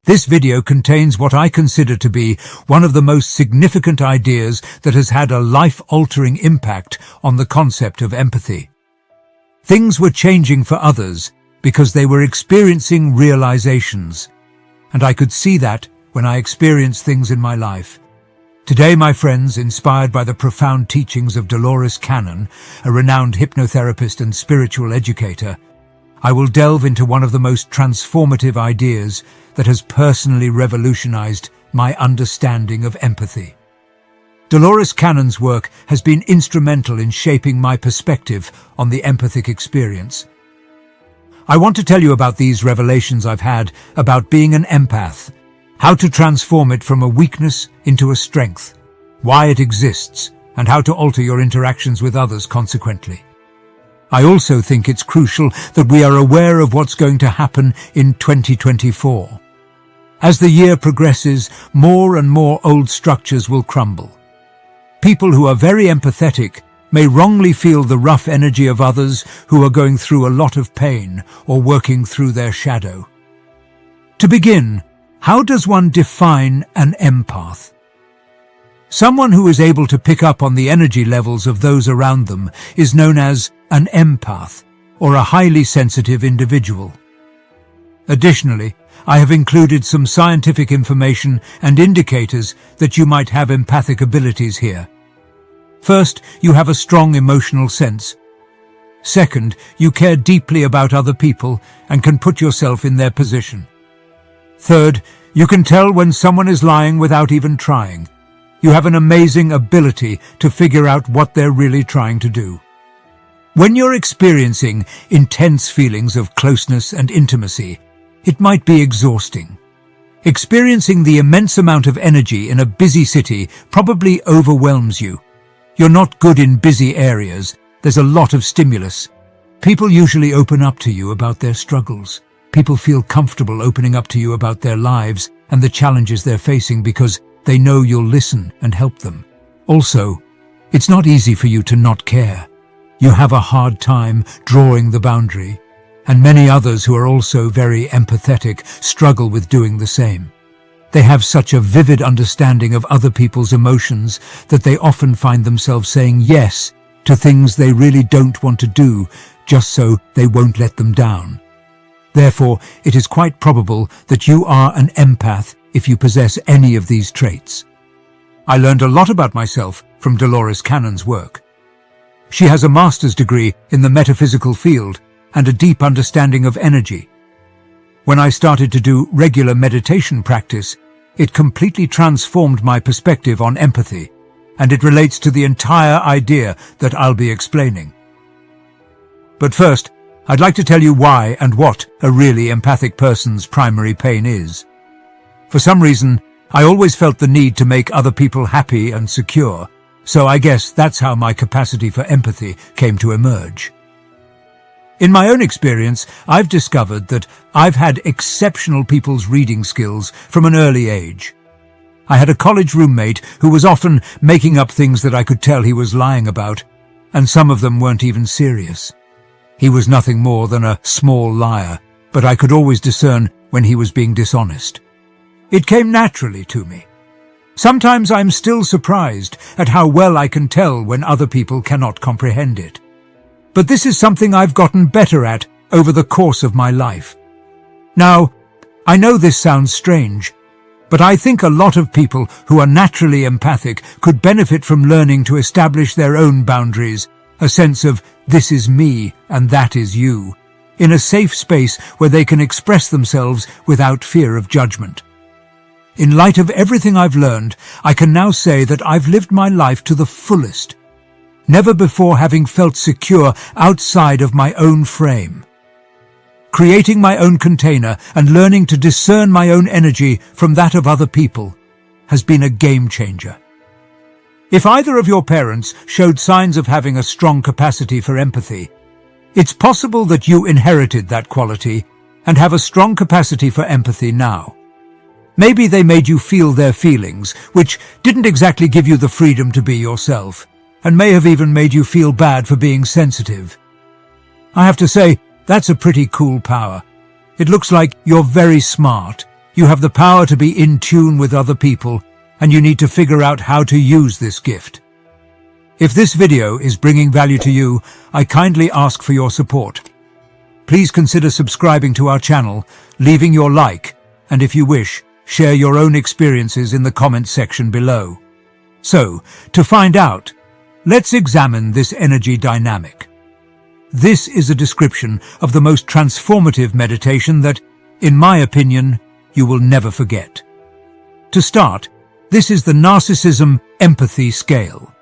This video contains what I consider to be one of the most significant ideas that has had a life-altering impact on the concept of empathy. Things were changing for others because they were experiencing realizations, and I could see that when I experienced things in my life. Today, my friends, inspired by the profound teachings of Dolores, a renowned hypnotherapist and spiritual educator, I will delve into one of the most transformative ideas that has personally revolutionized my understanding of empathy. Dolores Cannon's work has been instrumental in shaping my perspective on the empathic experience. I want to tell you about these revelations I've had about being an empath, how to transform it from a weakness into a strength, why it exists, and how to alter your interactions with others consequently. I also think it's crucial that we are aware of what's going to happen in 2024. As the year progresses, more and more old structures will crumble. People who are very empathetic may wrongly feel the rough energy of others who are going through a lot of pain or working through their shadow. To begin, how does one define an empath? Someone who is able to pick up on the energy levels of those around them is known as an empath, or a highly sensitive individual. Additionally, I have included some scientific information and indicators that you might have empathic abilities here. First, you have a strong emotional sense. Second, you care deeply about other people and can put yourself in their position. Third, you can tell when someone is lying without even trying. You have an amazing ability to figure out what they're really trying to do. When you're experiencing intense feelings of closeness and intimacy, it might be exhausting. Experiencing the immense amount of energy in a busy city probably overwhelms you. You're not good in busy areas. There's a lot of stimulus. People usually open up to you about their struggles. People feel comfortable opening up to you about their lives and the challenges they're facing because they know you'll listen and help them. Also, it's not easy for you to not care. You have a hard time drawing the boundary, and many others who are also very empathetic struggle with doing the same. They have such a vivid understanding of other people's emotions that they often find themselves saying yes to things they really don't want to do just so they won't let them down. Therefore, it is quite probable that you are an empath if you possess any of these traits. I learned a lot about myself from Dolores Cannon's work. She has a master's degree in the metaphysical field and a deep understanding of energy. When I started to do regular meditation practice, it completely transformed my perspective on empathy, and it relates to the entire idea that I'll be explaining. But first, I'd like to tell you why and what a really empathic person's primary pain is. For some reason, I always felt the need to make other people happy and secure, so I guess that's how my capacity for empathy came to emerge. In my own experience, I've discovered that I've had exceptional people's reading skills from an early age. I had a college roommate who was often making up things that I could tell he was lying about, and some of them weren't even serious. He was nothing more than a small liar, but I could always discern when he was being dishonest. It came naturally to me. Sometimes I'm still surprised at how well I can tell when other people cannot comprehend it. But this is something I've gotten better at over the course of my life. Now, I know this sounds strange, but I think a lot of people who are naturally empathic could benefit from learning to establish their own boundaries, a sense of this is me and that is you, in a safe space where they can express themselves without fear of judgment. In light of everything I've learned, I can now say that I've lived my life to the fullest, never before having felt secure outside of my own frame. Creating my own container and learning to discern my own energy from that of other people has been a game changer. If either of your parents showed signs of having a strong capacity for empathy, it's possible that you inherited that quality and have a strong capacity for empathy now. Maybe they made you feel their feelings, which didn't exactly give you the freedom to be yourself, and may have even made you feel bad for being sensitive. I have to say, that's a pretty cool power. It looks like you're very smart, You have the power to be in tune with other people, and you need to figure out how to use this gift. If this video is bringing value to you, I kindly ask for your support. Please consider subscribing to our channel, leaving your like, and if you wish, share your own experiences in the comments section below. So, to find out, let's examine this energy dynamic. This is a description of the most transformative meditation that, in my opinion, you will never forget. To start, this is the narcissism empathy scale.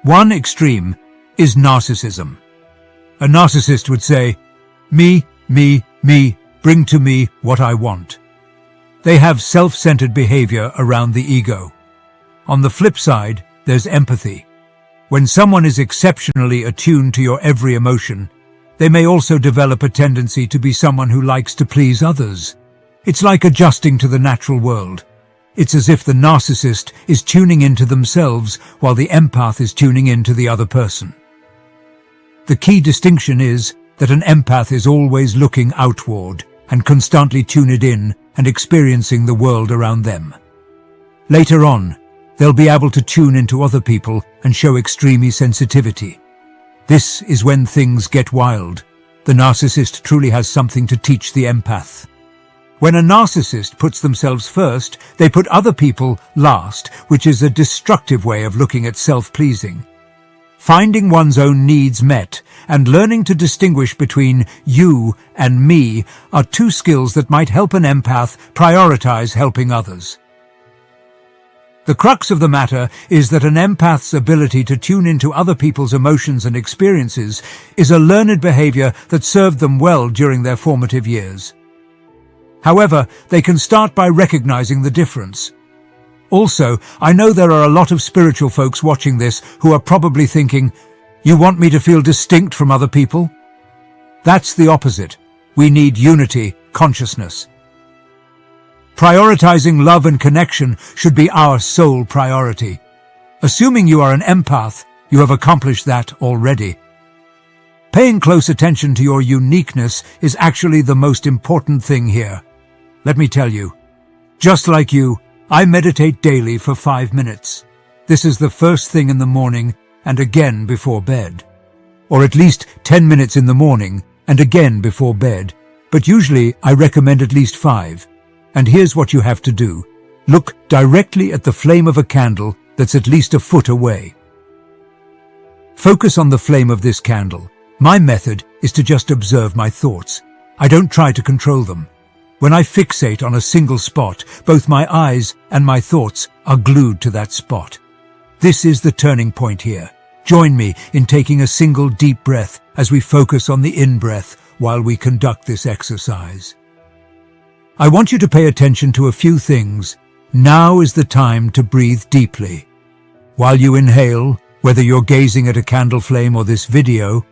One extreme is narcissism. A narcissist would say, me, bring to me what I want. They have self-centered behavior around the ego. On the flip side, there's empathy. When someone is exceptionally attuned to your every emotion, they may also develop a tendency to be someone who likes to please others. It's like adjusting to the natural world. It's as if the narcissist is tuning into themselves while the empath is tuning into the other person. The key distinction is that an empath is always looking outward and constantly tuned in and experiencing the world around them. Later on, they'll be able to tune into other people and show extreme sensitivity. This is when things get wild. The narcissist truly has something to teach the empath. When a narcissist puts themselves first, they put other people last, which is a destructive way of looking at self-pleasing. Finding one's own needs met and learning to distinguish between you and me are two skills that might help an empath prioritize helping others. The crux of the matter is that an empath's ability to tune into other people's emotions and experiences is a learned behavior that served them well during their formative years. However, they can start by recognizing the difference. Also, I know there are a lot of spiritual folks watching this who are probably thinking, you want me to feel distinct from other people? That's the opposite. We need unity, consciousness. Prioritizing love and connection should be our sole priority. Assuming you are an empath, you have accomplished that already. Paying close attention to your uniqueness is actually the most important thing here. Let me tell you, just like you, I meditate daily for 5 minutes. This is the first thing in the morning and again before bed. Or at least 10 minutes in the morning and again before bed, but usually I recommend at least 5. And here's what you have to do. Look directly at the flame of a candle that's at least a foot away. Focus on the flame of this candle. My method is to just observe my thoughts. I don't try to control them. When I fixate on a single spot, both my eyes and my thoughts are glued to that spot. This is the turning point here. Join me in taking a single deep breath as we focus on the in-breath while we conduct this exercise. I want you to pay attention to a few things. Now is the time to breathe deeply. While you inhale, whether you're gazing at a candle flame or this video,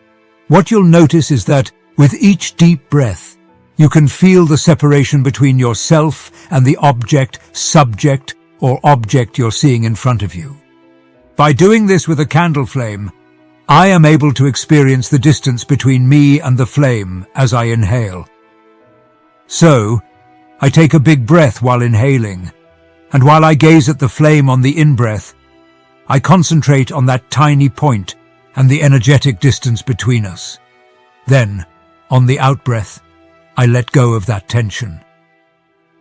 what you'll notice is that with each deep breath, you can feel the separation between yourself and the object, subject, or object you're seeing in front of you. By doing this with a candle flame, I am able to experience the distance between me and the flame as I inhale. So, I take a big breath while inhaling, and while I gaze at the flame on the in-breath, I concentrate on that tiny point and the energetic distance between us. Then, on the out-breath, I let go of that tension.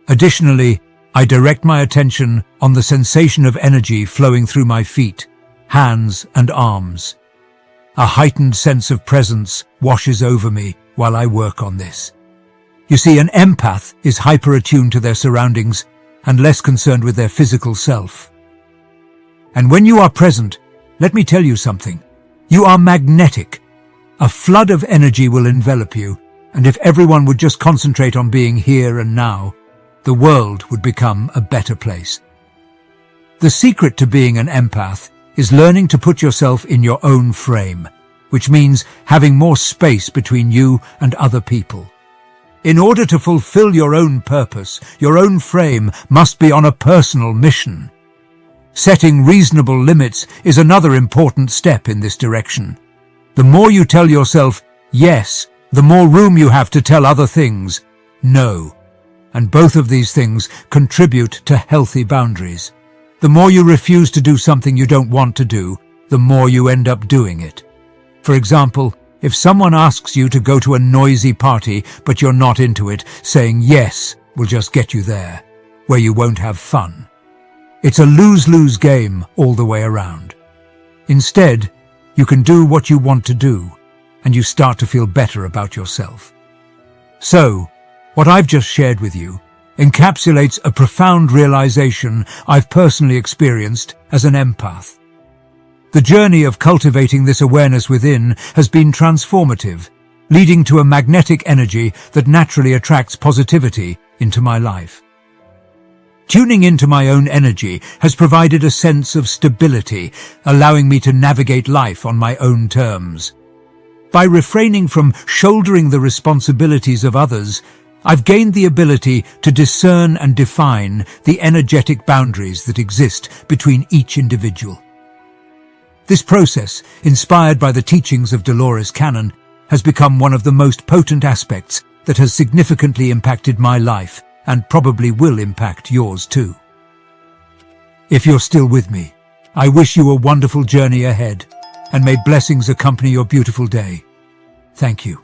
Additionally, I direct my attention on the sensation of energy flowing through my feet, hands, and arms. A heightened sense of presence washes over me while I work on this. You see, an empath is hyper-attuned to their surroundings and less concerned with their physical self. And when you are present, let me tell you something. You are magnetic. A flood of energy will envelop you, and if everyone would just concentrate on being here and now, the world would become a better place. The secret to being an empath is learning to put yourself in your own frame, which means having more space between you and other people. In order to fulfill your own purpose, your own frame must be on a personal mission. Setting reasonable limits is another important step in this direction. The more you tell yourself, yes, the more room you have to tell other things, no. And both of these things contribute to healthy boundaries. The more you refuse to do something you don't want to do, the more you end up doing it. For example, if someone asks you to go to a noisy party but you're not into it, saying yes will just get you there, where you won't have fun. It's a lose-lose game all the way around. Instead, you can do what you want to do, and you start to feel better about yourself. So, what I've just shared with you encapsulates a profound realization I've personally experienced as an empath. The journey of cultivating this awareness within has been transformative, leading to a magnetic energy that naturally attracts positivity into my life. Tuning into my own energy has provided a sense of stability, allowing me to navigate life on my own terms. By refraining from shouldering the responsibilities of others, I've gained the ability to discern and define the energetic boundaries that exist between each individual. This process, inspired by the teachings of Dolores Cannon, has become one of the most potent aspects that has significantly impacted my life and probably will impact yours too. If you're still with me, I wish you a wonderful journey ahead, and may blessings accompany your beautiful day. Thank you.